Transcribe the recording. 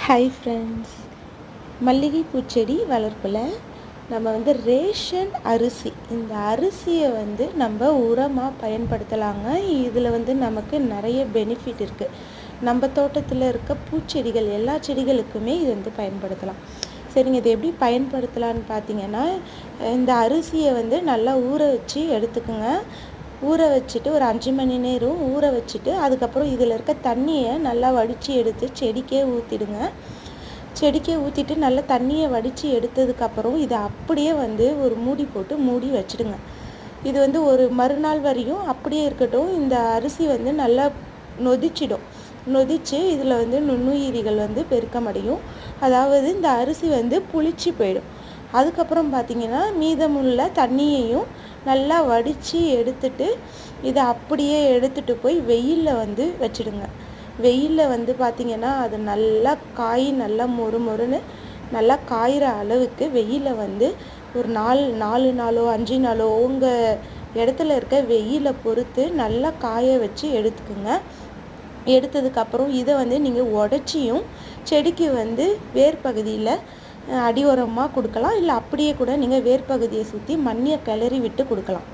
Hi friends, மல்லிகை பூச்செடி வளர்ப்பில் நம்ம ரேஷன் அரிசி, இந்த அரிசியை நம்ம உரமாக பயன்படுத்தலாங்க. இதில் நமக்கு நிறைய பெனிஃபிட் இருக்குது. நம்ம தோட்டத்தில் இருக்க பூச்செடிகள் எல்லா செடிகளுக்குமே இது பயன்படுத்தலாம். சரிங்க, இது எப்படி பயன்படுத்தலான்னு பார்த்தீங்கன்னா, இந்த அரிசியை நல்லா ஊற வச்சு எடுத்துக்கோங்க. ஊற வச்சுட்டு ஒரு 5 மணி நேரம் ஊற வச்சுட்டு அதுக்கப்புறம் இதில் இருக்க தண்ணியை நல்லா வடித்து எடுத்து செடிக்கே ஊற்றிடுங்க. செடிக்கே ஊற்றிட்டு நல்லா தண்ணியை வடித்து எடுத்ததுக்கப்புறம் இதை அப்படியே ஒரு மூடி போட்டு மூடி வச்சுடுங்க. இது ஒரு மறுநாள் வரையும் அப்படியே இருக்கட்டும். இந்த அரிசி நல்லா நொதிச்சு இதில் நுண்ணுயிரிகள் பெருக்கமடையும். அதாவது இந்த அரிசி புளிச்சு போயிடும். அதுக்கப்புறம் பார்த்திங்கன்னா மீதமுள்ள தண்ணியையும் நல்லா வடித்து எடுத்துட்டு இதை அப்படியே எடுத்துகிட்டு போய் வெயிலில் வச்சுடுங்க. வெயிலில் பார்த்திங்கன்னா அது நல்லா நல்லா மொறுன்னு நல்லா காயிற அளவுக்கு வெயிலில் ஒரு 4 நாளோ 5 நாளோ உங்கள் இடத்துல இருக்க வெயிலை பொறுத்து நல்லா காய வச்சு எடுத்துக்குங்க. எடுத்ததுக்கப்புறம் இதை நீங்கள் உடச்சியும் செடிக்கு வேர் பகுதியில் அடி உரமாக கொடுக்கலாம். இல்லை அப்படியே கூட நீங்கள் வேர் பகுதியை சுற்றி மண்ணியை கிளறி விட்டு கொடுக்கலாம்.